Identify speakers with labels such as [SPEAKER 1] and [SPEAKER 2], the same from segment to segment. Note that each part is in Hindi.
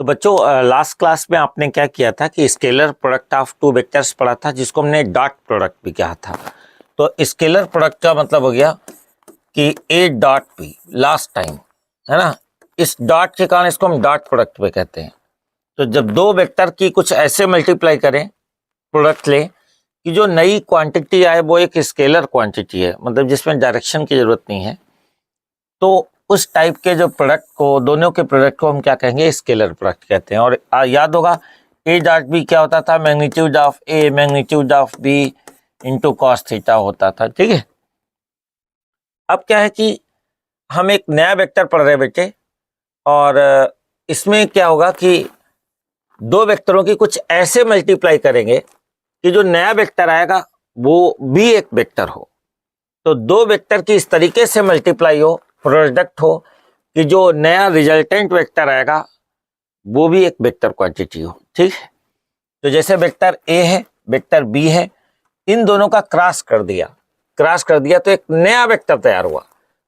[SPEAKER 1] बच्चों लास्ट क्लास में आपने क्या किया था कि scalar product of two vectors पढ़ा था, जिसको हमने डॉट प्रोडक्ट भी कहा था। तो स्केलर प्रोडक्ट का मतलब हो गया कि A dot B last time, है ना। इस डॉट के कारण इसको हम डॉट प्रोडक्ट भी कहते हैं। तो जब दो वेक्टर की कुछ ऐसे मल्टीप्लाई करें, प्रोडक्ट लें कि जो नई क्वांटिटी आए वो एक स्केलर क्वांटिटी है, मतलब जिसमें डायरेक्शन की जरूरत नहीं है, तो उस टाइप के जो प्रोडक्ट को, दोनों के प्रोडक्ट को हम क्या कहेंगे, स्केलर प्रोडक्ट कहते हैं। और याद होगा ए डॉट बी क्या होता था, magnitude of A magnitude of B into cos theta होता था, ठीक है। अब क्या है कि हम एक नया वेक्टर पढ़ रहे हैं बेटे, और इसमें क्या होगा कि दो वेक्टरों की कुछ ऐसे मल्टीप्लाई करेंगे कि जो नया वेक्टर आएगा वो भी एक वेक्टर हो। तो दो वेक्टर की इस तरीके से मल्टीप्लाई हो, प्रोडक्ट हो, कि जो नया रिजल्टेंट वेक्टर आएगा वो भी एक वेक्टर क्वांटिटी हो, ठीक है। तो जैसे वेक्टर ए है, वेक्टर बी है, इन दोनों का क्रॉस कर दिया तो एक नया वेक्टर तैयार हुआ।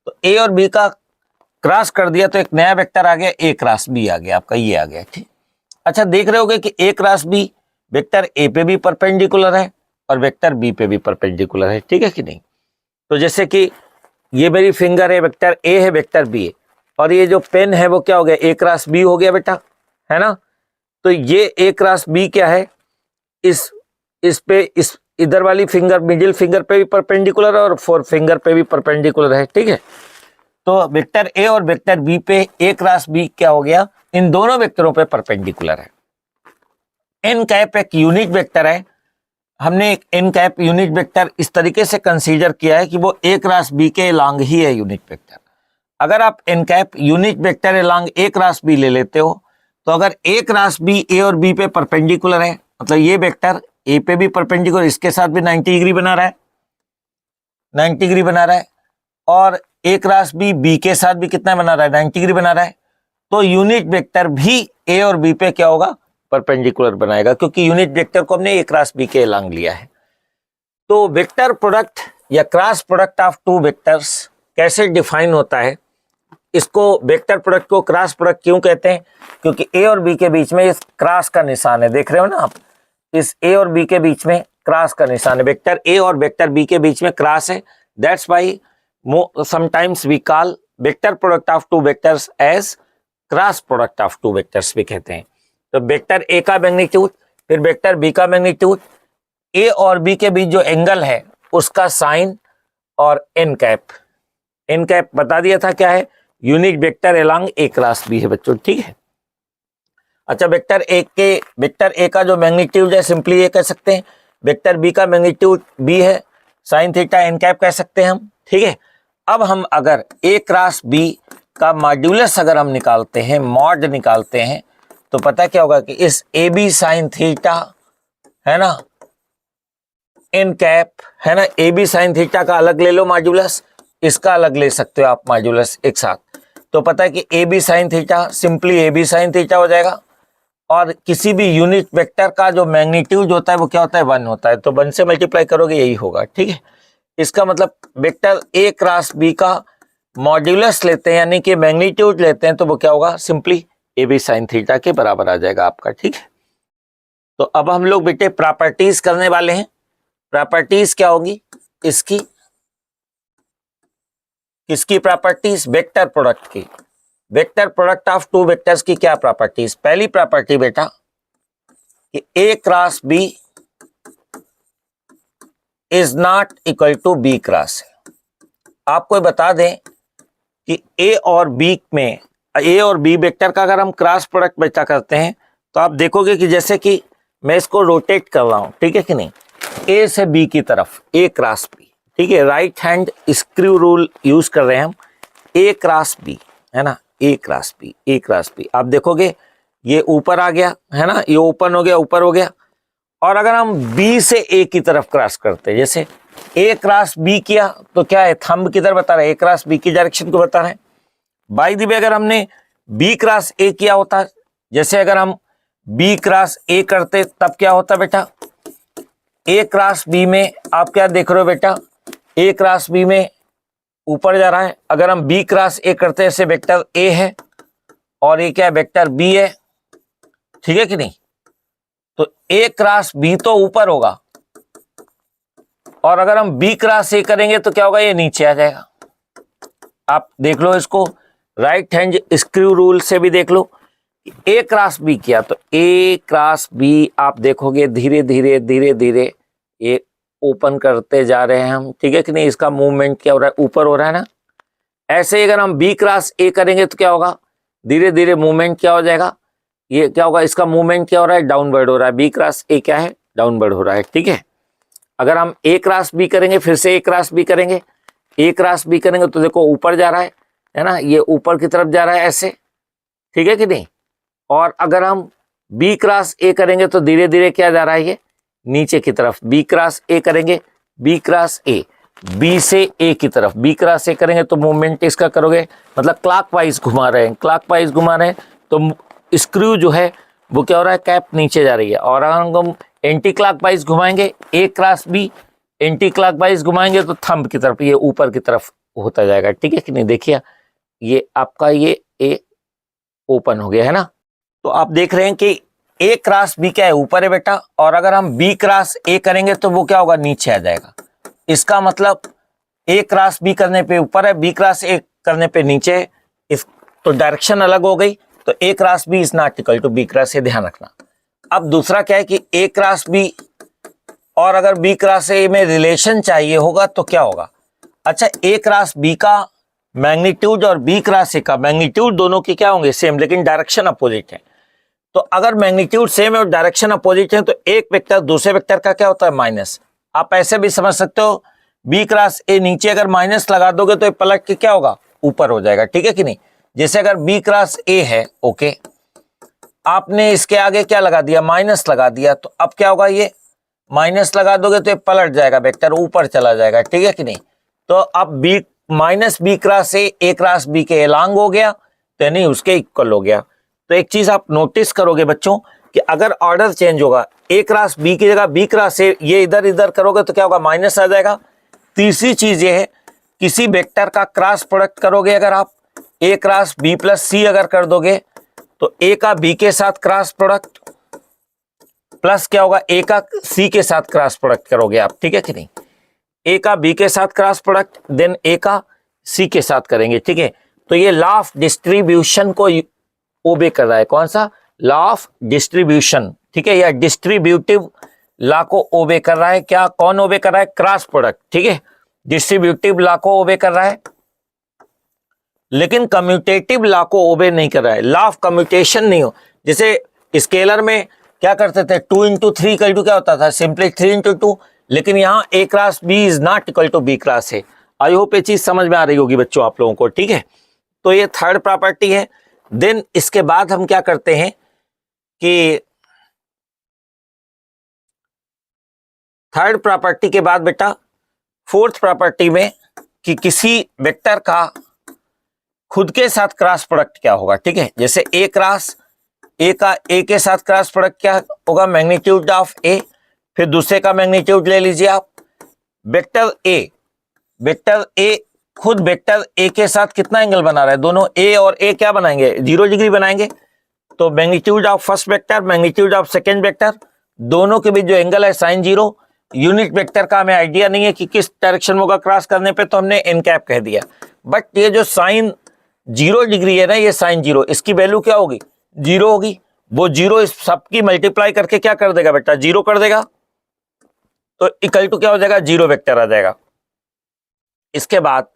[SPEAKER 1] तो ए और बी का क्रॉस कर दिया तो एक नया वेक्टर आ गया, ए क्रॉस बी आ गया, आपका ये आ गया, ठीक। अच्छा, देख रहे होगे कि A cross B vector A पे भी परपेंडिकुलर है और वेक्टर बी पे भी परपेंडिकुलर है, ठीक है कि नहीं। तो जैसे कि ये मेरी फिंगर है, वेक्टर ए है, वेक्टर बी है, और ये जो पेन है वो क्या हो गया, ए क्रॉस बी हो गया बेटा, है ना। तो ये ए क्रॉस बी क्या है, इस इधर वाली फिंगर, मिडिल फिंगर पे भी परपेंडिकुलर है और फोर फिंगर पे भी परपेंडिकुलर है, ठीक है। तो वेक्टर ए और वेक्टर बी पे ए क्रॉस बी क्या हो गया, इन दोनों वेक्टरों पे परपेंडिकुलर है। एन कैप एक यूनिट वेक्टर है। हमने एक एन कैप यूनिट वेक्टर इस तरीके से कंसीडर किया है कि वो ए क्रॉस बी के अलोंग ही है यूनिट वेक्टर। अगर आप n cap unit vector along A cross B ले लेते हो, तो अगर ए क्रॉस बी ए और बी पे परपेंडिकुलर है, मतलब ये वेक्टर ए पे भी परपेंडिकुलर, इसके साथ भी 90 डिग्री बना रहा है, 90 डिग्री बना रहा है, और ए क्रॉस बी बी के साथ भी कितना बना रहा है, 90 डिग्री बना रहा है, तो यूनिट वेक्टर भी ए और बी पे क्या होगा, परपेंडिकुलर बनाएगा, क्योंकि यूनिट वेक्टर को हमने ए क्रॉस बी के अलोंग लिया है। तो वेक्टर प्रोडक्ट या cross product of two vectors कैसे डिफाइन होता है, इसको वेक्टर प्रोडक्ट को क्रॉस प्रोडक्ट क्यों कहते हैं, क्योंकि ए और बी के बीच में इस क्रॉस का निशान है, देख रहे हो ना आप, इस ए और बी के बीच में क्रॉस का निशान है, वेक्टर ए और वेक्टर बी के बीच में क्रॉस है। That's why sometimes we call vector product of two vectors as cross product of two vectors भी कहते हैं। तो वेक्टर ए का मैग्नीट्यूड फिर वेक्टर बी का मैग्नीट्यूड, ए और बी के बीच जो एंगल है उसका साइन, और एन कैप बता दिया था क्या है, unit vector along A cross B है बच्चों, ठीक है। अच्छा, वेक्टर ए का जो मैग्नीट्यूड है सिंपली ये कह सकते हैं, वेक्टर बी का मैग्नीट्यूड बी है, साइन थीटा एन कैप कह सकते हैं हम, ठीक है। अब हम अगर ए क्रॉस बी का मॉड्यूलस अगर हम निकालते हैं, मॉड निकालते हैं, तो पता क्या होगा कि इस ए बी साइन थीटा है ना, एन कैप है ना, ए बी साइन थीटा का अलग ले लो मॉड्यूलस, इसका अलग ले सकते हो आप मॉड्यूलस एक साथ। तो पता है कि A B sine theta simply A B sine theta हो जाएगा, और किसी भी यूनिट वेक्टर का जो मैग्नीट्यूड होता है वो क्या होता है, 1 होता है, तो 1 से मल्टीप्लाई करोगे यही होगा, ठीक है। इसका मतलब वेक्टर ए क्रॉस बी का मॉड्यूलस लेते हैं, यानी कि मैग्नीट्यूड लेते हैं, तो वो क्या होगा, simply A B sine theta के बराबर आ जाएगा आपका, ठीक है। तो अब हम लोग बेटे प्रॉपर्टीज करने वाले हैं। प्रॉपर्टीज क्या होगी इसकी, किसकी प्रॉपर्टीज, वेक्टर प्रोडक्ट की। Vector product of two vectors की क्या प्रॉपर्टीज, पहली प्रॉपर्टी बेटा कि A cross B is not equal to B cross. आपको बता दें कि ए और बी वेक्टर का अगर हम क्रॉस प्रोडक्ट बेटा करते हैं, तो आप देखोगे कि जैसे कि मैं इसको रोटेट कर रहा हूं, ठीक है कि नहीं, ए से बी की तरफ, ए क्रॉस बी, ठीक है, right hand screw rule use कर रहे हैं हम, ए क्रॉस बी है ना, ए क्रॉस बी, आप देखोगे ये ऊपर आ गया है ना, ये ओपन हो गया, ऊपर हो गया। और अगर हम बी से ए की तरफ क्रॉस करते हैं, जैसे ए क्रॉस बी किया, तो क्या है, थंब किधर बता रहा है, ए क्रॉस बी की डायरेक्शन को बता रहे हैं। बाय द वे अगर हमने बी क्रॉस ए किया होता, जैसे अगर हम बी क्रॉस ए करते, तब क्या होता बेटा, ए क्रॉस बी में आप क्या देख रहे हो बेटा, ए क्रॉस बी में ऊपर जा रहा है। अगर हम बी क्रॉस ए करते हैं, जैसे वेक्टर ए है और ये क्या है, वेक्टर बी है, ठीक है कि नहीं। तो ए क्रॉस बी तो ऊपर होगा, और अगर हम बी क्रॉस ए करेंगे तो क्या होगा, ये नीचे आ जाएगा। आप देख लो इसको, राइट हैंड स्क्रू रूल से भी देख लो। ए क्रॉस बी किया तो ए क्रॉस बी आप देखोगे धीरे धीरे धीरे धीरे ये ओपन करते जा रहे हैं हम, ठीक है कि नहीं। इसका मूवमेंट क्या हो रहा है, ऊपर हो रहा है ना। ऐसे ही अगर हम बी क्रॉस ए करेंगे तो क्या होगा, धीरे धीरे मूवमेंट क्या हो जाएगा, ये क्या होगा, इसका मूवमेंट क्या हो रहा है, डाउनवर्ड हो रहा है। बी क्रॉस ए क्या है, डाउनवर्ड हो रहा है, ठीक है। अगर हम ए क्रॉस बी करेंगे, फिर से ए क्रॉस बी करेंगे, ए क्रॉस बी करेंगे तो देखो ऊपर जा रहा है ना, ये ऊपर की तरफ जा रहा है ऐसे, ठीक है कि नहीं। और अगर हम बी क्रॉस ए करेंगे तो धीरे धीरे क्या जा रहा है, ये नीचे की तरफ। बी क्रॉस ए करेंगे, बी क्रॉस ए, बी से ए की तरफ, बी क्रॉस ए करेंगे तो मूवमेंट इसका करोगे, मतलब क्लॉकवाइज घुमा रहे हैं, क्लॉकवाइज घुमा रहे हैं तो स्क्रू जो है वो क्या हो रहा है, कैप नीचे जा रही है। और अगर हम एंटी क्लॉकवाइज घुमाएंगे, ए क्रॉस बी एंटी क्लॉकवाइज घुमाएंगे तो थंब की तरफ, ये ऊपर की तरफ होता जाएगा, ठीक है कि नहीं। देखिए ये आपका ये ए ओपन हो गया है ना। तो आप देख रहे हैं कि ए क्रॉस बी क्या है, ऊपर है बेटा, और अगर हम बी क्रॉस ए करेंगे तो वो क्या होगा, नीचे आ जाएगा। इसका मतलब ए क्रॉस बी करने पे ऊपर है, बी क्रॉस ए करने पे नीचे है, इस तो डायरेक्शन अलग हो गई। तो A cross B is not equal to B cross A, ध्यान रखना। अब दूसरा क्या है कि ए क्रॉस बी और अगर बी क्रॉस ए में रिलेशन चाहिए होगा तो क्या होगा। अच्छा, ए क्रॉस बी का मैग्नीट्यूड और बी क्रॉस ए का मैग्नीट्यूड दोनों की क्या होंगे, सेम, लेकिन डायरेक्शन अपोजिट है। तो अगर मैग्नीट्यूड सेम है और डायरेक्शन अपोजिट है तो एक वेक्टर दूसरे वेक्टर का क्या होता है, माइनस। आप ऐसे भी समझ सकते हो, बी क्रॉस ए नीचे अगर माइनस लगा दोगे तो ये पलट के क्या होगा, ऊपर हो जाएगा, ठीक है कि नहीं। जैसे अगर बी क्रॉस ए है, ओके, आपने इसके आगे क्या लगा दिया, माइनस लगा दिया, तो अब क्या होगा, ये माइनस लगा दोगे तो ये पलट जाएगा, वेक्टर ऊपर चला जाएगा, ठीक है कि नहीं। तो अब B minus B cross A cross B के एलांग हो गया, तो यानी उसके इक्वल हो गया। तो एक चीज आप नोटिस करोगे बच्चों कि अगर ऑर्डर चेंज होगा, ए क्रॉस बी की जगह बी क्रॉस ए, ये इधर इधर करोगे तो क्या होगा, माइनस आ जाएगा। तीसरी चीज ये है, किसी वेक्टर का क्रॉस प्रोडक्ट करोगे, अगर आप ए क्रॉस बी प्लस सी अगर कर दोगे तो ए का बी के साथ क्रॉस प्रोडक्ट प्लस क्या होगा, ए का सी के साथ क्रॉस प्रोडक्ट करोगे आप, ठीक है कि नहीं। ए का बी के साथ क्रॉस प्रोडक्ट, देन ए का सी के साथ करेंगे, ठीक है। तो ये लॉ ऑफ डिस्ट्रीब्यूशन को ओबे कर रहा है, कौन सा, लॉ ऑफ डिस्ट्रीब्यूशन, ठीक है, या डिस्ट्रीब्यूटिव लॉ को ओबे कर रहा है। क्या, कौन ओबे कर रहा है, क्रॉस प्रोडक्ट, ठीक है, डिस्ट्रीब्यूटिव लॉ को ओबे कर रहा है, लेकिन कम्यूटेटिव लॉ को ओबे नहीं कर रहा है। लॉ ऑफ कम्यूटेशन नहीं हो, जैसे स्केलर में क्या करते थे, 2 इंटू 3 इक्वल टू क्या होता था, सिंपली 3 इंटू 2, लेकिन यहाँ A cross B is not equal to B cross A. I hope ये चीज समझ में आ रही होगी बच्चों आप लोगों को, ठीक है। तो ये थर्ड प्रॉपर्टी है। देन इसके बाद हम क्या करते हैं कि थर्ड प्रॉपर्टी के बाद बेटा फोर्थ प्रॉपर्टी में कि किसी वेक्टर का खुद के साथ क्रॉस प्रोडक्ट क्या होगा, ठीक है। जैसे ए क्रॉस ए का ए के साथ क्रॉस प्रोडक्ट क्या होगा, मैग्नीट्यूड ऑफ ए, फिर दूसरे का मैग्नीट्यूड ले लीजिए आप, वेक्टर ए खुद वेक्टर ए के साथ कितना एंगल बना रहा है, दोनों ए और ए क्या बनाएंगे, 0 डिग्री बनाएंगे। तो magnitude of first vector, magnitude of second vector, दोनों के बीच जो एंगल है sin 0। यूनिट वेक्टर का हमें आइडिया नहीं है कि किस डायरेक्शन होगा क्रॉस करने पे, तो हमने एन कैप कह दिया। बट ये जो sin 0 डिग्री है ना, ये sin 0, इसकी वैल्यू क्या होगी, 0 होगी। वो 0 इस सबकी मल्टीप्लाई करके क्या कर देगा बेटा, 0 कर देगा, तो इक्वल टू क्या हो जाएगा, 0 वेक्टर आ जाएगा। इसके बाद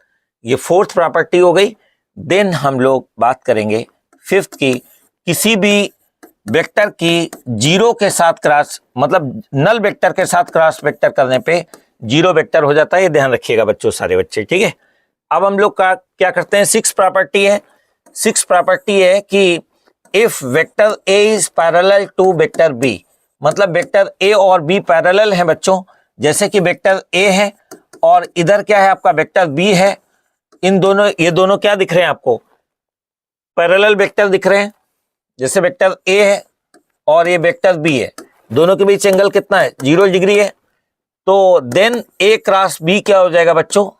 [SPEAKER 1] ये फोर्थ प्रॉपर्टी हो गई। देन हम लोग बात करेंगे फिफ्थ की, किसी भी वेक्टर की 0 के साथ क्रॉस, मतलब नल वेक्टर के साथ क्रॉस वेक्टर करने पे 0 वेक्टर हो जाता है। ये ध्यान रखिएगा बच्चों, सारे बच्चे, ठीक है। अब हम लोग का क्या करते हैं, सिक्स प्रॉपर्टी है। सिक्स प्रॉपर्टी है कि if vector A is parallel to vector B, मतलब वेक्टर ए और बी पैरेलल है बच्चों। जैसे कि वेक्टर ए है और इधर क्या है आपका वेक्टर बी है, इन दोनों, ये दोनों क्या दिख रहे हैं आपको, पैरेलल वेक्टर दिख रहे हैं। जैसे वेक्टर ए है और ये वेक्टर बी है, दोनों के बीच एंगल कितना है, 0 डिग्री है। तो देन ए क्रॉस बी क्या हो जाएगा बच्चों,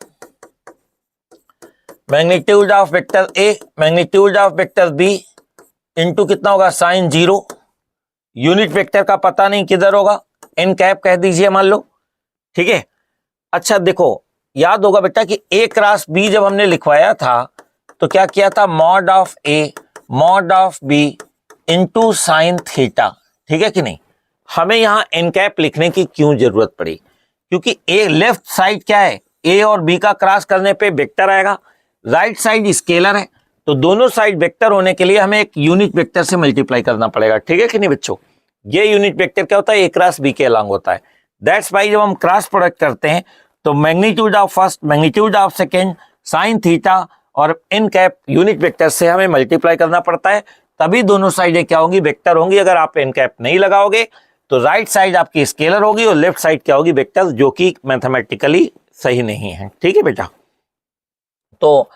[SPEAKER 1] magnitude of vector A magnitude of vector B into कितना होगा, sin 0, यूनिट वेक्टर का पता नहीं किधर होगा, एन कैप कह दीजिए मान लो, ठीक है। अच्छा देखो, याद होगा बेटा कि ए क्रॉस बी जब हमने लिखवाया था तो क्या किया था, mod of A mod of B into sine theta, ठीक है कि नहीं। हमें यहां एन कैप लिखने की क्यों जरूरत पड़ी, क्योंकि ए लेफ्ट साइड क्या है, ए और बी का क्रॉस करने पे वेक्टर आएगा, राइट साइड स्केलर है, तो दोनों साइड वेक्टर होने के लिए हमें एक यूनिट वेक्टर से मल्टीप्लाई करना पड़ेगा, ठीक है कि नहीं बच्चों। ये यूनिट वेक्टर क्या होता है, ए क्रॉस बी के अलॉन्ग होता है। दैट्स वाई जब हम क्रॉस प्रोडक्ट करते हैं तो magnitude of first, magnitude of second, sine theta और एन कैप यूनिट वेक्टर से हमें मल्टीप्लाई करना पड़ता है, तभी दोनों साइडें क्या होंगी, वेक्टर होंगी। अगर आप एन कैप नहीं लगाओगे तो राइट साइड आपकी स्केलर होगी और लेफ्ट साइड क्या होगी, वेक्टर, जो कि मैथमेटिकली सही नहीं है, ठीक है बेटा। तो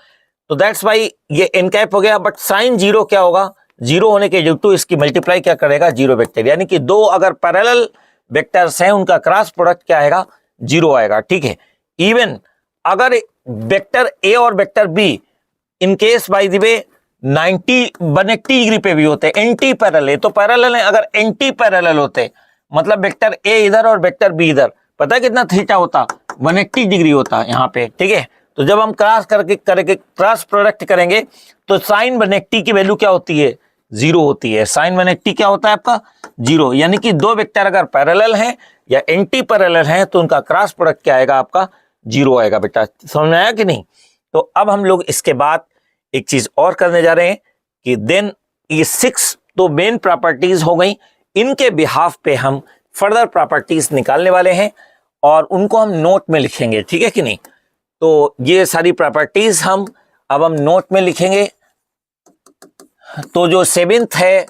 [SPEAKER 1] दैट्स वाई ये एन कैप हो गया। बट साइन जीरो क्या होगा, जीरो होने के ड्यू टू इसकी मल्टीप्लाई क्या करेगा, जीरो वेक्टर, यानी कि दो अगर पैरेलल वेक्टर्स हैं उनका क्रॉस प्रोडक्ट क्या आएगा, जीरो आएगा, ठीक है। इवन अगर वेक्टर ए और vector be in case by the way 180 degree पे भी होते, एंटी पैरेलल, तो पैरेलल है, अगर एंटी पैरेलल होते मतलब वेक्टर ए इधर और वेक्टर बी इधर, पता है कितना थीटा होता, 180 डिग्री होता यहाँ पे, ठीक है। तो जब हम क्रॉस करके क्रॉस प्रोडक्ट करेंगे तो साइन 180 की वैल्यू क्या होती है, जीरो होती है। साइन 180 क्या होता है आपका, जीरो, यानी कि दो वेक्टर अगर पैरेलल हैं या एंटी पैरेलल हैं तो उनका क्रॉस प्रोडक्ट क्या आएगा, आपका जीरो आएगा बेटा। समझ में आया कि नहीं। तो अब हम लोग इसके बाद एक चीज और करने जा रहे हैं कि देन ये 6 तो मेन प्रॉपर्टीज हो गई, इनके बिहाफ पे हम फर्दर प्रॉपर्टीज निकालने वाले हैं और उनको हम नोट में लिखेंगे, ठीक है कि नहीं। तो ये सारी प्रॉपर्टीज हम नोट में लिखेंगे। तो जो 7th है,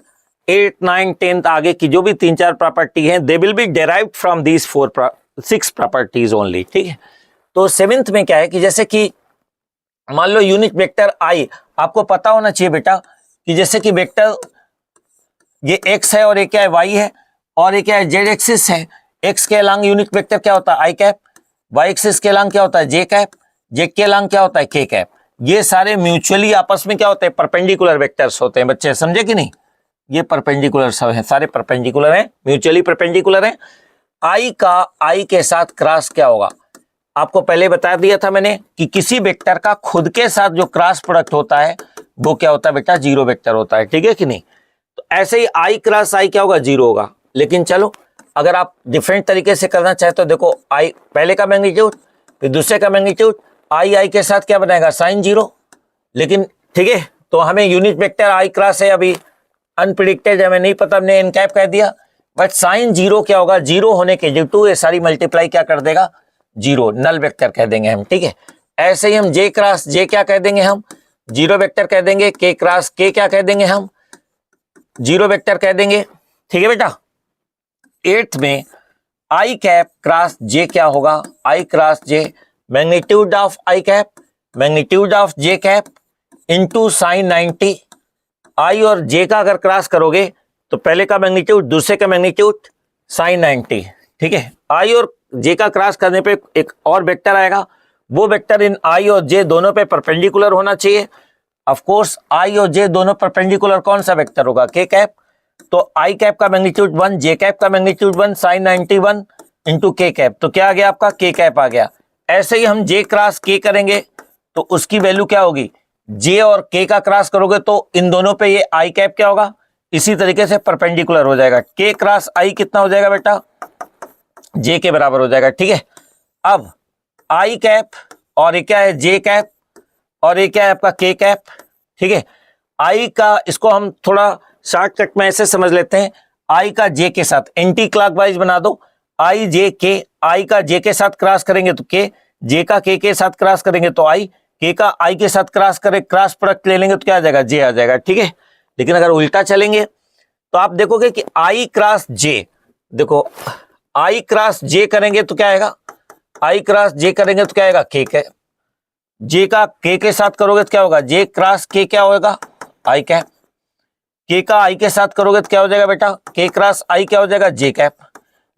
[SPEAKER 1] 8, 9, 10 आगे की जो भी 3-4 प्रॉपर्टी हैं, they will be derived from these 6 properties only, ठीक है। तो 7th में क्या है कि जैसे कि मान लो यूनिट वेक्टर आई, आपको पता होना चाहिए बेटा कि जैसे कि वेक्टर ये x है और ये क्या है, y है, और ये क्या है, z एक्सिस है। x के अलॉन्ग यूनिट वेक्टर क्या होता है, i कैप, y एक्सिस के अलॉन्ग क्या होता है, j कैप, z के अलॉन्ग क्या होता है, k कैप। ये सारे म्यूचुअली आपस में क्या होते हैं, परपेंडिकुलर वेक्टर्स होते हैं बच्चे, समझे कि नहीं। ये परपेंडिकुलर सब है, सारे परपेंडिकुलर हैं, म्यूचुअली परपेंडिकुलर हैं। i का i के साथ क्रॉस क्या होगा, आपको पहले बता दिया था मैंने कि किसी वेक्टर का खुद के साथ जो क्रॉस प्रोडक्ट होता है वो क्या होता है बेटा, जीरो वेक्टर होता है, ठीक है कि नहीं। तो ऐसे ही i क्रॉस i क्या होगा, जीरो होगा। लेकिन चलो अगर आप डिफरेंट तरीके से करना चाहे तो देखो, i पहले का मैग्नीट्यूड फिर दूसरे का मैग्नीट्यूड, i के साथ क्या बनाएगा, साइन जीरो। लेकिन ठीक है, तो हमें यूनिट वेक्टर i क्रॉस है, अभी अनप्रिडिक्टेड, हमें नहीं पता, हमने एन कैप कह दिया। बट साइन जीरो क्या होगा, जीरो होने के ड्यू टू ये सारी मल्टीप्लाई क्या कर देगा, जीरो, नल वेक्टर कह देंगे हम, ठीक है। ऐसे ही हम जे क्रॉस जे क्या कह देंगे, हम जीरो वेक्टर कह देंगे। के क्रॉस के क्या कह देंगे, हम जीरो वेक्टर कह देंगे, ठीक है बेटा। 8th में आई कैप क्रॉस जे क्या होगा, I cross J magnitude of I cap magnitude of J cap into sine 90। I और जे का अगर क्रॉस करोगे तो पहले का मैग्नीट्यूड दूसरे का मैग्नीट्यूड साइन 90, ठीक है। आई और जे का क्रॉस करने पे एक और वेक्टर आएगा, वो वेक्टर इन आई और जे दोनों पे परपेंडिकुलर होना चाहिए। ऑफ कोर्स आई और जे दोनों परपेंडिकुलर कौन सा वेक्टर होगा, के कैप। तो आई कैप का मैग्नीट्यूड 1, जे कैप का मैग्नीट्यूड 1, साइन 91 इंटू के कैप, तो क्या आ गया आपका, के कैप आ गया। ऐसे ही हम जे क्रॉस के करेंगे तो उसकी वैल्यू क्या होगी, जे और के का क्रॉस करोगे तो इन दोनों पे ये आई कैप क्या होगा, इसी तरीके से परपेंडिकुलर हो जाएगा। के क्रॉस आई कितना हो जाएगा बेटा, जे के बराबर हो जाएगा, ठीक है। अब आई कैप और ये क्या है, जे कैप, और ये क्या है आपका के कैप, ठीक है। आई का इसको हम थोड़ा शॉर्टकट में ऐसे समझ लेते हैं, आई का जे के साथ एंटी क्लॉकवाइज बना दो, आई जे के, आई का जे के साथ क्रॉस करेंगे तो के, जे का के साथ क्रॉस करेंगे तो आई, के का आई के साथ क्रॉस करें, क्रॉस प्रोडक्ट ले लेंगे तो क्या आ जाएगा, जे आ जाएगा, ठीक है। लेकिन अगर उल्टा चलेंगे तो आप देखोगे कि आई क्रॉस जे, देखो आई क्रॉस जे करेंगे तो क्या आएगा, आई क्रॉस जे करेंगे तो क्या आएगा, के, जे का के साथ करोगे तो क्या होगा, जे क्रॉस के क्या होगा, आई कैप। के का आई के साथ करोगे तो क्या हो जाएगा बेटा, के क्रॉस आई क्या हो जाएगा, जे कैप।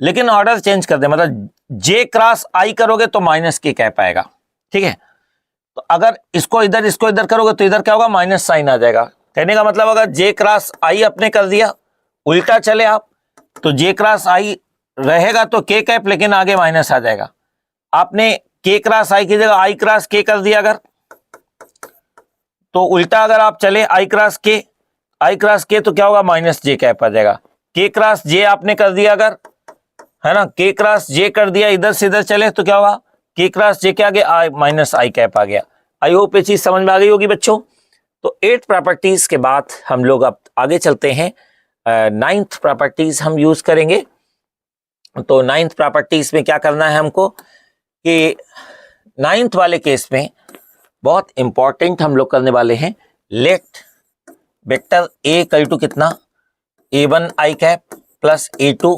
[SPEAKER 1] लेकिन ऑर्डर चेंज कर दे, मतलब जे क्रॉस आई करोगे तो माइनस के कैप आएगा, ठीक है। तो अगर इसको इधर करोगे तो इधर क्या होगा, माइनस साइन आ जाएगा। कहने का मतलब अगर जे क्रॉस आई अपने कर दिया, उल्टा चले आप तो जे क्रॉस आई रहेगा तो के कैप, लेकिन आगे माइनस आ जाएगा। आपने के क्रॉस आई की जगह आई क्रॉस के कर दिया अगर, तो उल्टा अगर आप चले आई क्रॉस के तो क्या होगा, माइनस जे कैप आ जाएगा। के क्रॉस जे आपने कर दिया अगर, है ना, के क्रॉस जे कर दिया, इधर से इधर चले तो क्या होगा, के क्रॉस जे के आगे आई माइनस आई कैप आ गया। आई होप ये चीज समझ में आ गई होगी बच्चों। तो 8 प्रॉपर्टीज के बाद हम लोग अब आगे चलते हैं, 9th प्रॉपर्टीज हम यूज करेंगे। तो 9th प्रॉपर्टीज में क्या करना है हमको कि 9th वाले केस में बहुत इंपॉर्टेंट हम लोग करने वाले हैं, let vector A equal to कितना, a1 I cap plus a2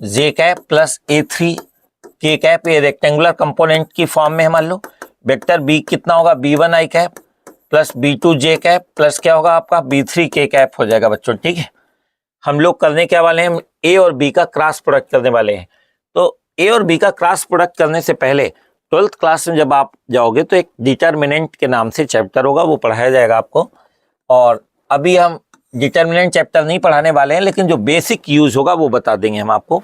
[SPEAKER 1] J cap plus a3 K cap, ये रेक्टेंगुलर कंपोनेंट की फॉर्म में है। मान लो वेक्टर बी कितना होगा, b1 आई कैप प्लस b2 जे कैप प्लस क्या होगा आपका b3 के कैप हो जाएगा बच्चों, ठीक है। हम लोग करने क्या वाले हैं, ए और बी का क्रॉस प्रोडक्ट करने वाले हैं। तो ए और बी का क्रॉस प्रोडक्ट करने से पहले 12th क्लास में जब आप जाओगे तो एक डिटर्मिनेंट के नाम से चैप्टर होगा, वो पढ़ाया जाएगा आपको। और अभी हम डिटर्मिनेंट चैप्टर नहीं पढ़ाने वाले हैं, लेकिन जो बेसिक यूज होगा वो बता देंगे हम आपको।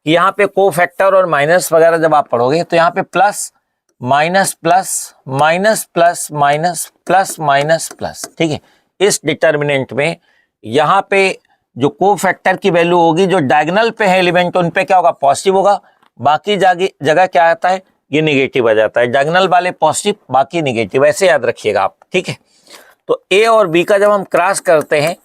[SPEAKER 1] यहाँ पे कोफैक्टर और माइनस वगैरह जब आप पढ़ोगे तो यहाँ पे plus minus plus minus plus minus plus minus plus, ठीक है। इस डिटर्मिनेंट में यहाँ पे जो कोफैक्टर की वैल्यू होगी, जो डायगोनल पे है एलिमेंट, उन पे क्या होगा, पॉजिटिव होगा। बाकी जगह क्या आता है, ये निगेटिव आ जाता है। डायगोनल वाले पॉजिटिव, बाकी निगेटिव, ऐसे याद रखिएगा आप, ठीक है। तो ए और बी का जब हम क्रॉस करते हैं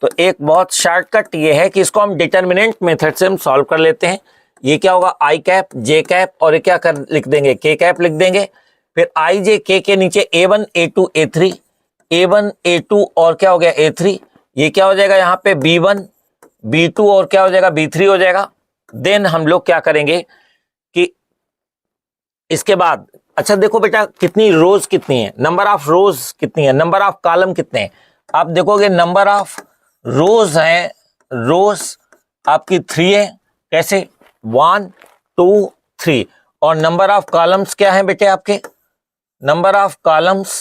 [SPEAKER 1] तो एक बहुत शॉर्टकट ये है कि इसको हम डिटर्मिनेंट मेथड से हम सॉल्व कर लेते हैं। ये क्या होगा, आई कैप जे कैप और ये क्या कर लिख देंगे, के कैप लिख देंगे। फिर आई जे के नीचे a1 a2 a3, a1 a2 और क्या हो गया a3, ये क्या हो जाएगा यहाँ पे b1 b2 और क्या हो जाएगा b3 हो जाएगा। देन हम लोग क्या करेंगे कि इसके बाद, अच्छा देखो बेटा कितनी रोज कितनी है, नंबर ऑफ रोज कितनी है, नंबर ऑफ कॉलम कितने हैं। आप देखोगे नंबर ऑफ रोज है, रोज आपकी 3 है, कैसे 1 2 3, और नंबर ऑफ कॉलम्स क्या है बेटे आपके, number of columns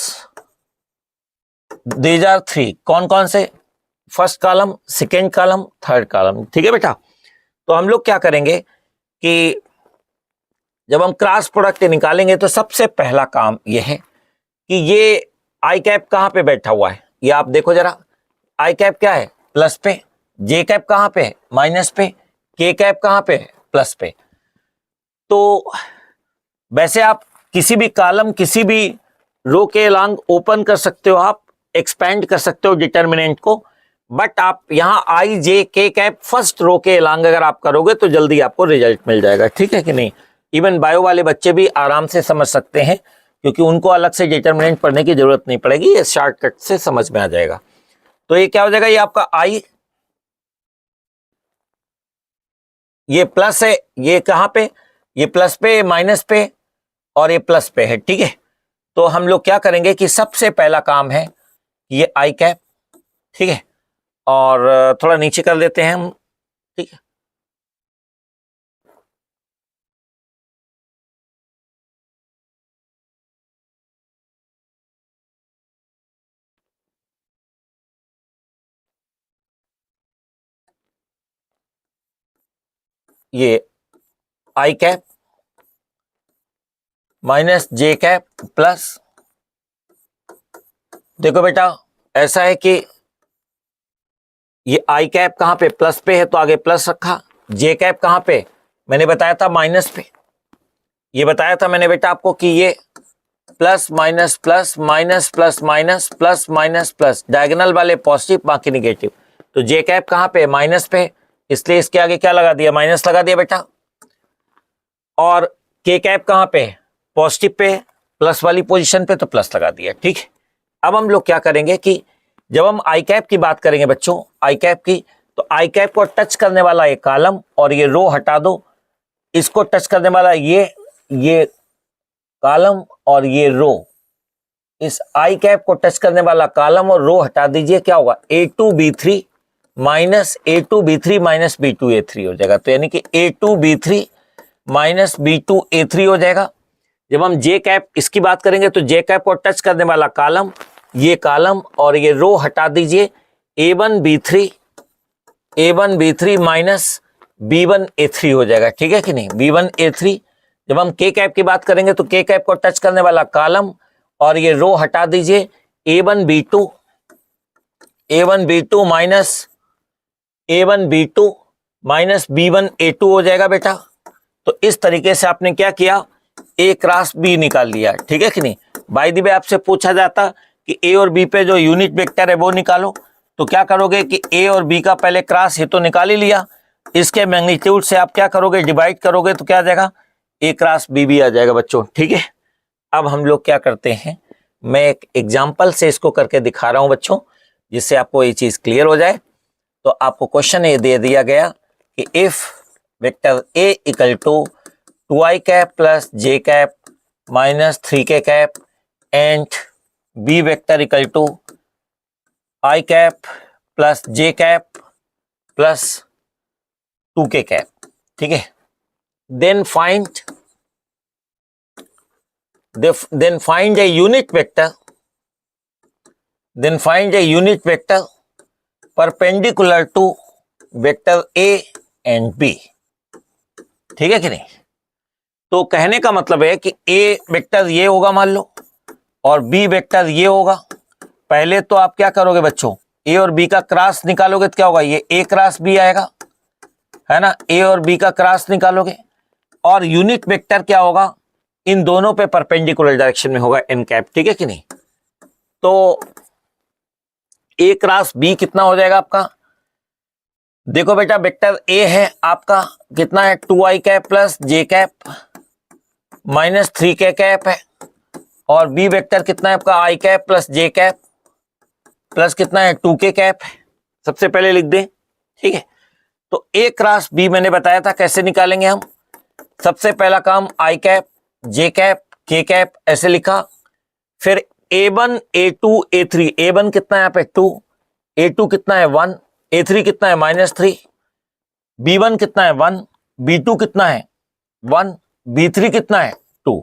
[SPEAKER 1] these are 3। कौन कौन से, first column, second column, third column, ठीक है बेटा। तो हम लोग क्या करेंगे कि जब हम क्रॉस प्रोडक्ट निकालेंगे तो सबसे पहला काम यह है कि ये आई कैप कहां पे बैठा हुआ है, ये आप देखो जरा। आई कैप क्या है, प्लस पे, जे कैप कहां पे है, माइनस पे, के कैप कहां पे है, प्लस पे। तो वैसे आप किसी भी कॉलम, किसी भी रो के अलोंग ओपन कर सकते हो, आप एक्सपेंड कर सकते हो डिटर्मिनेंट को, बट आप यहां आई जे के कैप फर्स्ट रो के अलोंग अगर आप करोगे तो जल्दी आपको रिजल्ट मिल जाएगा, ठीक है कि नहीं। इवन बायो वाले बच्चे भी आराम से समझ सकते हैं, क्योंकि उनको अलग से डिटर्मिनेंट पढ़ने की जरूरत नहीं पड़ेगी, ये शॉर्टकट से समझ में आ जाएगा। तो ये क्या हो जाएगा, ये आपका आई, ये प्लस है, ये कहां पे, ये प्लस पे, माइनस पे और ये प्लस पे है, ठीक है। तो हम लोग क्या करेंगे कि सबसे पहला काम है ये आई कैप, ठीक है, और थोड़ा नीचे कर देते हैं हम, ठीक है। ये आई कैप माइनस जे कैप प्लस, देखो बेटा ऐसा है कि ये आई कैप कहां पे, प्लस पे है तो आगे प्लस रखा, जे कैप कहां पे, मैंने बताया था माइनस पे, ये बताया था मैंने बेटा आपको कि ये plus minus plus minus plus minus plus minus plus, diagonal वाले पॉजिटिव बाकी निगेटिव। तो जे कैप कहां पे, माइनस पे, इसलिए इसके आगे क्या लगा दिया, माइनस लगा दिया बेटा। और के कैप कहां पे, पॉजिटिव पे, प्लस वाली पोजीशन पे, तो प्लस लगा दिया, ठीक है। अब हम लोग क्या करेंगे कि जब हम आई कैप की बात करेंगे बच्चों, आई कैप की, तो आई कैप को टच करने वाला ये कॉलम और ये रो हटा दो, इसको टच करने वाला ये कॉलम और ये रो, इस आई कैप को टच करने वाला कॉलम और रो हटा दीजिए, क्या होगा, a2b3 minus a2b3 minus b2a3 हो जाएगा। तो यानी कि a2b3 माइनस b2a3 हो जाएगा। जब हम जे कैप इसकी बात करेंगे तो जे कैप को टच करने वाला कॉलम, ये कॉलम और ये रो हटा दीजिए, a1b3 A1 B3 minus B1 A3 हो जाएगा, ठीक है कि नहीं। B1 A3, जब हम K कैप की बात करेंगे तो K कैप को टच करने वाला कॉलम और ये रो हटा दीजिए, A1 B2 minus B1 A2 हो जाएगा बेटा। तो इस तरीके से आपने क्या किया, A क्रॉस B निकाल लिया, ठीक है कि नहीं। बाय द वे आपसे पूछा जाता कि A और B पे जो यूनिट वेक्टर है वो निकालो, तो क्या करोगे कि A और B का पहले क्रॉस ये तो निकाल ही लिया, इसके मैग्नीट्यूड से आप क्या करोगे, डिवाइड करोगे तो क्या आ जाएगा, A क्रॉस B भी आ जाएगा बच्चों, ठीक है। अब हम लोग क्या करते हैं, मैं एक एग्जाम्पल से इसको करके दिखा रहा हूं बच्चों, जिससे आपको ये चीज क्लियर हो जाए। तो आपको क्वेश्चन ये दे दिया गया कि if vector A equal to 2i cap plus j cap minus 3k cap and B vector equal to i cap plus j cap plus 2k cap, ठीक है। Then find a unit vector perpendicular to vector A and B, ठीक है कि नहीं। तो कहने का मतलब है कि A वेक्टर ये होगा मान लो और B वेक्टर ये होगा। पहले तो आप क्या करोगे बच्चों, A और B का क्रॉस निकालोगे तो क्या होगा, ये A क्रॉस B आएगा, है ना। A और B का क्रॉस निकालोगे और यूनिट वेक्टर क्या होगा, इन दोनों पे परपेंडिकुलर डायरेक्शन में होगा n कैप, ठीक है कि नहीं। तो A क्रॉस B कितना हो जाएगा आपका, देखो बेटा वेक्टर A है आपका कितना है, 2i cap plus j cap minus 3k cap है, और B वेक्टर कितना है आपका, i cap plus j cap plus कितना है 2k कैप है। सबसे पहले लिख दें, ठीक है। तो A क्रॉस B मैंने बताया था कैसे निकालेंगे हम। सबसे पहला काम i cap j cap k cap ऐसे लिखा, फिर A1 A2 A3, A1 कितना है यहाँ पे 2, A2 कितना है 1, A3 कितना है -3, B1 कितना है 1, B2 कितना है 1, B3 कितना है 2।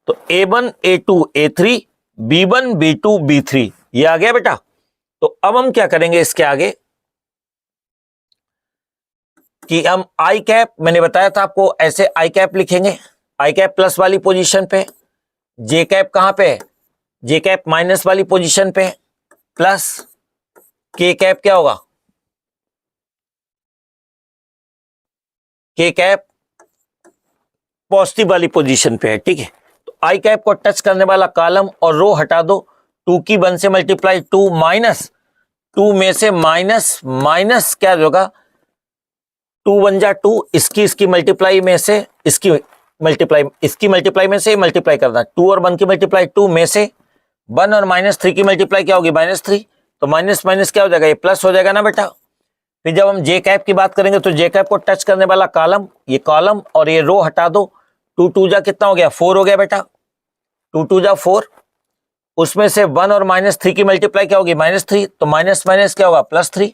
[SPEAKER 1] तो A1 A2 A3 B1 B2 B3 ये आ गया बेटा। तो अब हम क्या करेंगे इसके आगे कि हम i कैप, मैंने बताया था आपको ऐसे i कैप लिखेंगे, i कैप प्लस वाली पोजीशन पे, j कैप कहां पे है, j कैप माइनस वाली पोजीशन पे, प्लस k कैप क्या होगा, k कैप पॉजिटिव वाली पोजीशन पे है, ठीक है। तो i कैप को टच करने वाला कॉलम और रो हटा दो, 2 की 1 से मल्टीप्लाई 2 माइनस 2 में से माइनस क्या होगा, 2 1 जा 2, इसकी मल्टीप्लाई में से इसकी मल्टीप्लाई में से मल्टीप्लाई करना, 2 और 1 की मल्टीप्लाई 2 में से 1 और -3 की मल्टीप्लाई क्या होगी, -3, तो माइनस माइनस क्या हो जाएगा, ये प्लस हो जाएगा ना बेटा। फिर जब हम जे कैप की बात करेंगे तो जे कैप को टच करने वाला कॉलम, ये कॉलम और ये रो हटा दो, 2 2 जा कितना हो गया 4 हो गया बेटा, 2 2 जा 4, उसमें से 1 और -3 की मल्टीप्लाई क्या होगी, -3, तो माइनस माइनस क्या होगा +3।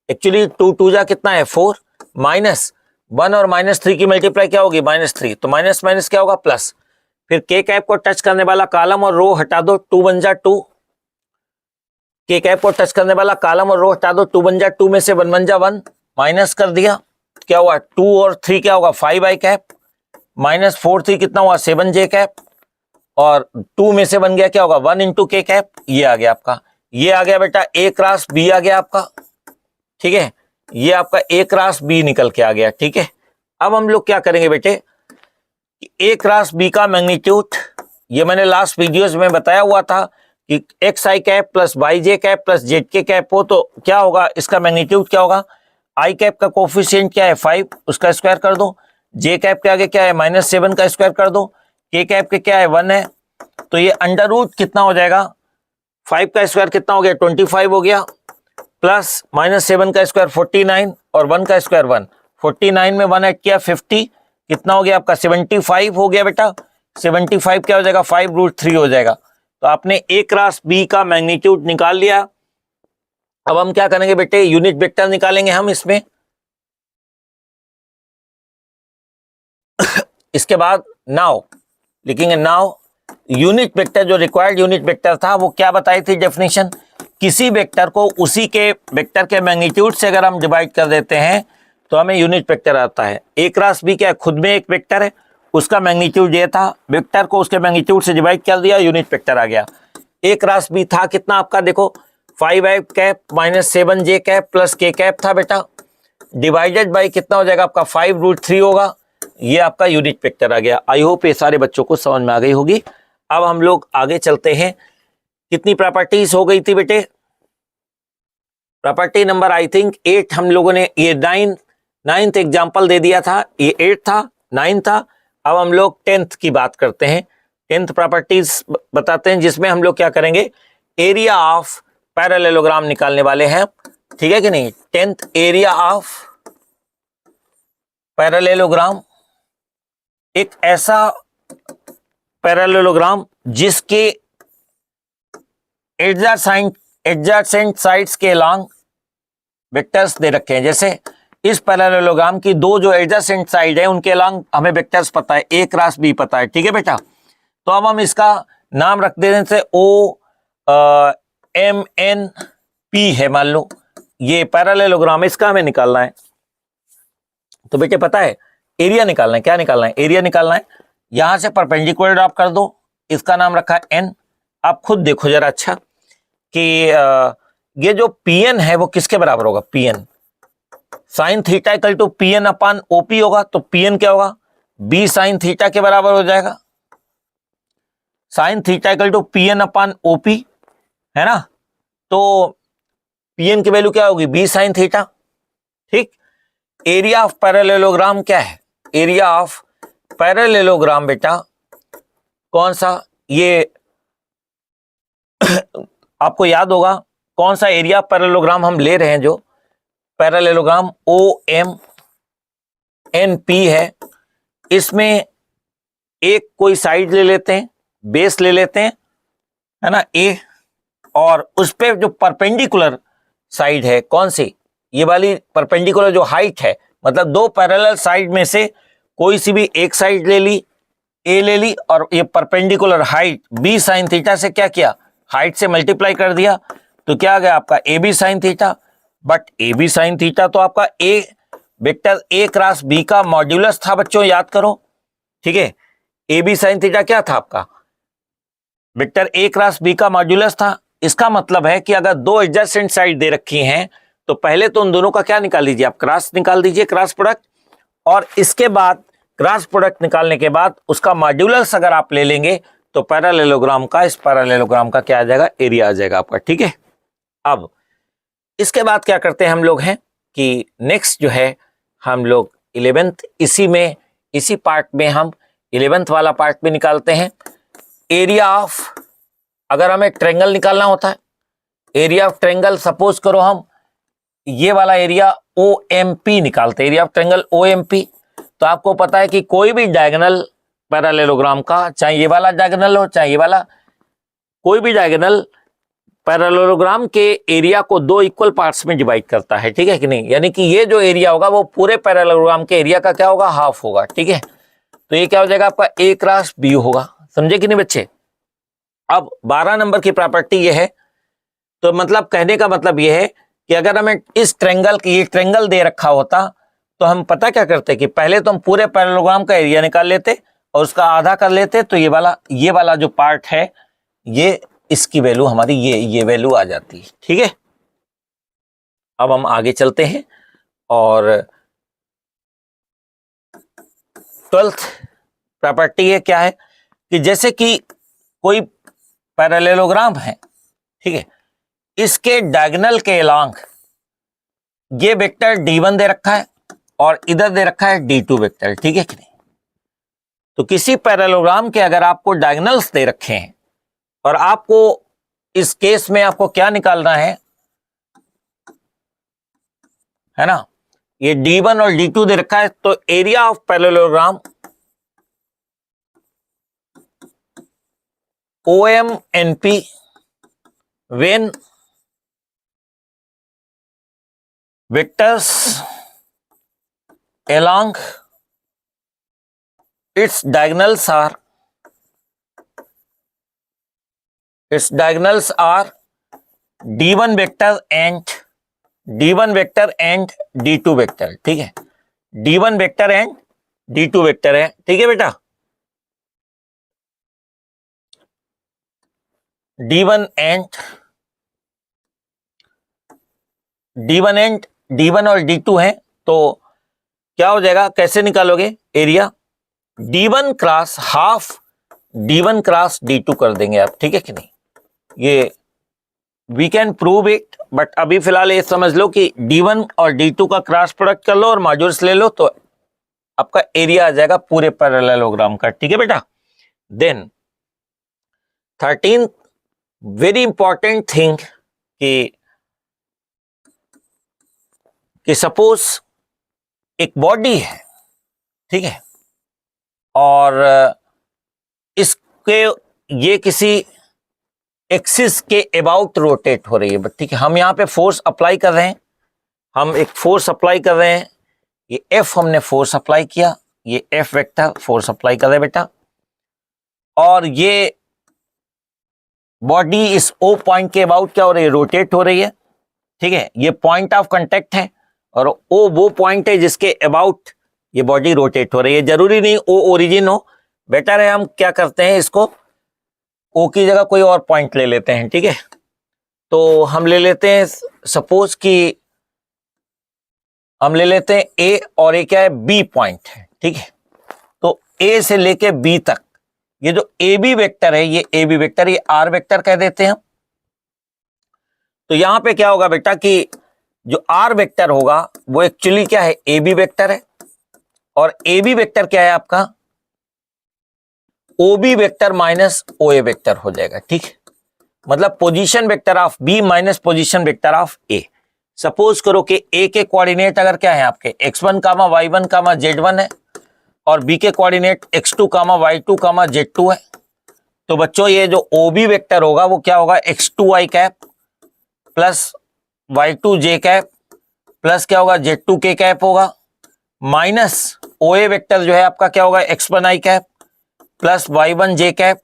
[SPEAKER 1] एक्चुअली 2 2 जा कितना है 4, माइनस 1 और -3 की मल्टीप्लाई क्या होगी -3, तो माइनस माइनस क्या होगा प्लस। फिर के कैप को टच करने वाला कॉलम और रो हटा दो, 2 1 जा 2, के कैप को टच करने वाला कॉलम और रो हटा दो, 2 1 जा 2 में से 1 1 जा 1 माइनस कर दिया, क्या हुआ 2 और 3 क्या होगा 5i कैप, माइनस 4 3 कितना हुआ 7j कैप, और 2 में से बन गया क्या होगा 1 इंटू के कैप, ये आ गया आपका, ये आ गया बेटा A क्रॉस B आ गया आपका, ठीक है। ये आपका A क्रॉस B निकल के आ गया, ठीक है। अब हम लोग क्या करेंगे बेटे, A क्रॉस B का मैग्नीट्यूड, ये मैंने लास्ट वीडियोस में बताया हुआ था कि xi cap plus yj cap plus zk cap हो तो क्या होगा, इसका मैग्नीट्यूड क्या होगा, i कैप का कोफिशिएंट क्या है 5, उसका स्क्वायर कर दो, j कैप के आगे क्या है -7 का स्क्वायर कर दो, k कैप के क्या है 1 है, तो ये अंडर रूट कितना हो जाएगा, 5 का स्क्वायर कितना हो गया 25 हो गया, प्लस -7 का स्क्वायर 49 और 1 का स्क्वायर 1, 49 में 1 ऐड किया 50, कितना हो गया आपका 75 हो गया बेटा, 75 क्या हो जाएगा 5√3 हो जाएगा। तो आपने A क्रॉस B का मैग्नीट्यूड निकाल लिया। अब हम क्या करेंगे बेटे, यूनिट वेक्टर निकालेंगे हम इसमें। इसके बाद नाउ लिखेंगे, नाउ यूनिट वेक्टर, जो रिक्वायर्ड यूनिट वेक्टर था वो क्या बताई थी डेफिनेशन, किसी वेक्टर को उसी के वेक्टर के मैग्नीट्यूड से अगर हम डिवाइड कर देते हैं तो हमें यूनिट वेक्टर आता है। ए क्रॉस बी क्या है, खुद में एक वेक्टर है, उसका मैग्नीट्यूड ये था, वेक्टर को उसके मैग्नीट्यूड से डिवाइड कर दिया, यूनिट वेक्टर आ गया। ए क्रॉस बी था कितना आपका, देखो 5i cap minus 7j cap plus k cap था बेटा, डिवाइडेड बाई कितना हो जाएगा आपका 5√3 होगा, ये आपका यूनिट वेक्टर आ गया। आई होप ये सारे बच्चों को समझ में आ गई होगी। अब हम लोग आगे चलते हैं। कितनी प्रॉपर्टीज हो गई थी बेटे, प्रॉपर्टी नंबर आई थिंक 8 हम लोगों ने, ये 9th एग्जाम्पल दे दिया था, ये 8 था, 9 था। अब हम लोग 10th की बात करते हैं, 10th प्रॉपर्टीज बताते हैं, जिसमें हम लोग क्या करेंगे, एरिया ऑफ पैरेललोग्राम निकालने वाले हैं, ठीक है कि नहीं। 10th एरिया ऑफ पैरेललोग्राम, एक ऐसा पैरेललोग्राम जिसके एडजेसेंट साइड्स के लॉन्ग वेक्टर्स दे रखे हैं। जैसे इस पैरेललोग्राम की दो जो एडजेसेंट साइड है उनके लॉन्ग हमें वेक्टर्स पता है, ए क्रॉस बी पता है, ठीक है बेटा। तो अब हम इसका नाम रख देने से ओ एम एन पी है, मान लो ये पैरेललोग्राम, इसका हमें निकालना है। तो बेटे पता है एरिया निकालना है, क्या निकालना है, एरिया निकालना है। यहां से परपेंडिकुलर ड्रॉप कर दो, इसका नाम रखा है एन। आप खुद देखो जरा अच्छा कि ये जो पीएन है वो किसके बराबर होगा, PN sine theta equal to PN upon OP होगा। तो पीएन क्या होगा, बी साइन थीटा के बराबर हो जाएगा, sine theta equal to PN upon OP, है ना। तो पीएन की वैल्यू क्या होगी, बी साइन थीटा, ठीक। एरिया ऑफ पैरेललोग्राम क्या है, एरिया ऑफ पैरेललोग्राम बेटा कौन सा, ये आपको याद होगा कौन सा एरिया पैरेललोग्राम हम ले रहे हैं, जो parallelogram O M N P है। इसमें एक कोई साइड ले लेते हैं, बेस ले लेते हैं, है ना, ए, और उस पे जो परपेंडिकुलर साइड है कौन सी, ये वाली परपेंडिकुलर जो हाइट है, मतलब दो पैरेलल साइड में से कोई सी भी एक साइड ले ली, ए ले ली, और ये perpendicular height B sine theta से क्या किया, हाइट से मल्टीप्लाई कर दिया, तो क्या आ गया आपका A B sine theta. But A B sine theta तो आपका A vector A cross B का मॉड्यूलस था बच्चों, याद करो, ठीक है। ए बी साइन थीटा क्या था आपका, वेक्टर ए क्रॉस बी का मॉड्यूलस था। इसका मतलब है कि अगर दो एडजेसेंट साइड दे रखी हैं तो पहले तो उन दोनों का क्या निकाल लीजिए, आप क्रॉस निकाल दीजिए, क्रॉस प्रोडक्ट, और इसके बाद क्रॉस प्रोडक्ट निकालने के बाद उसका मॉड्यूलस अगर आप ले लेंगे तो पैरेललोग्राम का, इस पैरेललोग्राम का क्या आ जाएगा, एरिया आ जाएगा आपका, ठीक है। अब इसके बाद क्या करते हैं हम लोग हैं कि नेक्स्ट जो है हम लोग 11th, इसी में इसी पार्ट में हम 11th वाला पार्ट भी निकालते हैं। एरिया ऑफ, अगर हमें ट्रायंगल निकालना होता है, एरिया ऑफ ट्रायंगल, सपोज करो हम ये वाला एरिया ओ एम पी निकालते हैं, area of triangle O M P. तो आपको पता है कि कोई भी डायगोनल पैरेललोग्राम का, चाहे ये वाला डायगोनल हो चाहे ये वाला, कोई भी डायगोनल पैरेललोग्राम के एरिया को दो इक्वल पार्ट्स में डिवाइड करता है, ठीक है कि नहीं। यानी कि ये जो एरिया होगा वो पूरे पैरेललोग्राम के एरिया का क्या होगा, हाफ होगा, ठीक है। तो ये क्या हो जाएगा आपका ए क्रॉस बी होगा, समझे कि नहीं बच्चे। अब 12 नंबर की प्रॉपर्टी ये है, तो मतलब कहने का मतलब ये है कि अगर हमें इस ट्रायंगल की, ये ट्रायंगल दे रखा होता तो हम पता क्या करते कि पहले तो हम पूरे पैरेललोग्राम का एरिया निकाल लेते और उसका आधा कर लेते, तो ये वाला जो पार्ट है ये, इसकी वैल्यू हमारी ये वैल्यू आ जाती है, ठीक है। अब हम आगे चलते हैं और 12th प्रॉपर्टी है क्या है कि जैसे कि कोई पैरेललोग्राम है, ठीक है, इसके डायगोनल के अलोंग ये वेक्टर D1 दे रखा है और इधर दे रखा है D2 वेक्टर, ठीक है कि नहीं। तो किसी पैरेललोग्राम के अगर आपको डायगोनल्स दे रखे हैं और आपको इस केस में आपको क्या निकालना है ना, ये D1 और D2 दे रखा है, तो area of parallelogram OMNP when vectors along its diagonals are D1 vector and D2 vector, ठीक है, D1 vector and D2 vector है, ठीक है बेटा। D1 और D2 है, तो क्या हो जाएगा, कैसे निकालोगे area, D1 cross half D1 cross D2 कर देंगे आप, ठीक है कि नहीं। ये we can prove it, but अभी फिलहाल ये समझ लो कि D1 और D2 का क्रॉस प्रोडक्ट कर लो और मॉड्यूलस ले लो, तो आपका एरिया आ जाएगा पूरे पैरेललोग्राम का, ठीक है बेटा। देन 13 वेरी इंपॉर्टेंट थिंग कि सपोज एक बॉडी है, ठीक है, और इसके ये किसी एक्सिस के अबाउट रोटेट हो रही है, ठीक है। हम यहाँ पे फोर्स अप्लाई कर रहे हैं, हम एक फोर्स अप्लाई कर रहे हैं, ये F हमने फोर्स अप्लाई किया, ये F वेक्टर फोर्स अप्लाई कर रहे हैं बेटा, और ये बॉडी इस O पॉइंट के अबाउट क्या हो रही है, रोटेट हो रही है, ठीक है। ये पॉइंट ऑफ कांटेक्ट है और O वो पॉइंट है जिसके अबाउट ये बॉडी रोटेट हो रही है। जरूरी नहीं O ओरिजिन हो, बेटर है हम क्या करते हैं, इसको O की जगह कोई और पॉइंट ले लेते हैं, ठीक है। तो हम ले लेते हैं, सपोज कि हम ले लेते हैं A, और A क्या है, B पॉइंट है, ठीक है। तो A से लेके B तक ये जो AB वेक्टर है, ये AB वेक्टर, ये R वेक्टर कह देते हैं। तो यहां पे क्या होगा बेटा कि जो R वेक्टर होगा वो एक्चुअली क्या है, AB वेक्टर है, और AB वेक्टर क्या है आपका, OB vector minus OA vector हो जाएगा, ठीक है। मतलब position vector of B minus position vector of A। Suppose करो कि A के कोऑर्डिनेट अगर क्या है आपके x1, y1, z1 है, और B के कोऑर्डिनेट x2, y2, z2 है। तो बच्चों ये जो OB वेक्टर होगा वो क्या होगा, x2y cap plus y2j cap plus क्या होगा, z2k कैप होगा, माइनस OA वेक्टर जो है आपका क्या होगा, x1i cap plus y1j cap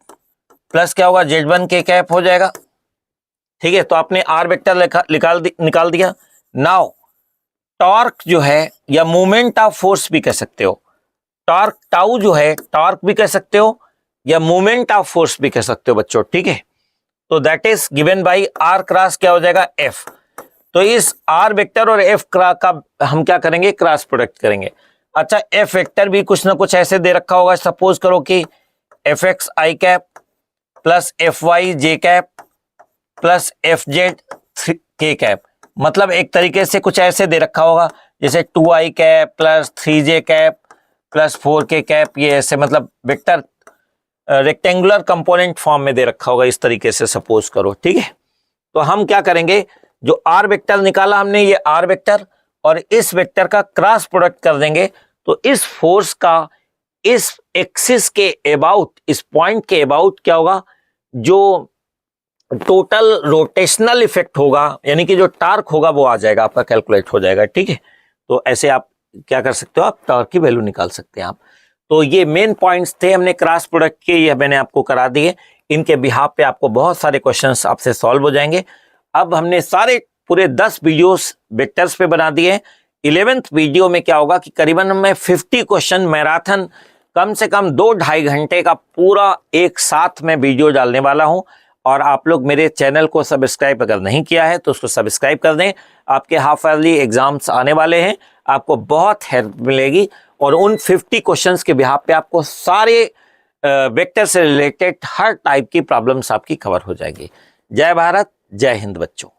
[SPEAKER 1] plus क्या होगा, z1k कैप हो जाएगा, ठीक है। तो आपने R वेक्टर निकाल दिया। नाउ टॉर्क जो है, या मूवमेंट ऑफ फोर्स भी कह सकते हो, टॉर्क टाउ जो है, टॉर्क भी कह सकते हो या मूवमेंट ऑफ फोर्स भी कह सकते हो बच्चों, ठीक है। तो that is given by R cross क्या हो जाएगा, F। तो इस R वेक्टर और F का हम क्या करेंगे, क्रॉस प्रोडक्ट करेंगे। अच्छा, F वेक्टर भी कुछ ना कुछ ऐसे दे रखा होगा, सपोज करो कि fx i cap plus fy j cap plus fz k cap, मतलब एक तरीके से कुछ ऐसे दे रखा होगा जैसे 2i cap plus 3j cap plus 4k cap, ये ऐसे मतलब वेक्टर रेक्टेंगुलर कंपोनेंट फॉर्म में दे रखा होगा, इस तरीके से सपोज करो, ठीक है। तो हम क्या करेंगे, जो R वेक्टर निकाला हमने, ये R वेक्टर और इस वेक्टर का क्रॉस प्रोडक्ट कर देंगे, तो इस फोर्स का इस एक्सिस के अबाउट, इस पॉइंट के अबाउट क्या होगा, जो टोटल रोटेशनल इफेक्ट होगा, यानी कि जो टार्क होगा वो आ जाएगा आपका, कैलकुलेट हो जाएगा, ठीक है। तो ऐसे आप क्या कर सकते हो, आप टार्क की वैल्यू निकाल सकते हैं आप। तो ये मेन पॉइंट्स थे हमने क्रॉस प्रोडक्ट के, ये मैंने आपको करा दिए। इनके बिहाफ पे आपको बहुत सारे क्वेश्चंस आपसे सॉल्व हो जाएंगे। अब हमने सारे पूरे 10 वीडियोस वेक्टर्स पे बना दिए। 11th वीडियो में क्या होगा कि करीबन मैं 50 क्वेश्चन मैराथन, कम से कम 2-2.5 घंटे का पूरा एक साथ में वीडियो डालने वाला हूं। और आप लोग मेरे चैनल को सब्सक्राइब अगर नहीं किया है तो उसको सब्सक्राइब कर दें। आपके हाफ ईयरली एग्जाम्स आने वाले हैं, आपको बहुत हेल्प मिलेगी, और उन 50 क्वेश्चंस के बिहाफ पे आपको सारे वेक्टर से रिलेटेड हर टाइप की प्रॉब्लम्स आपकी कवर हो जाएगी। जय भारत, जय हिंद बच्चों।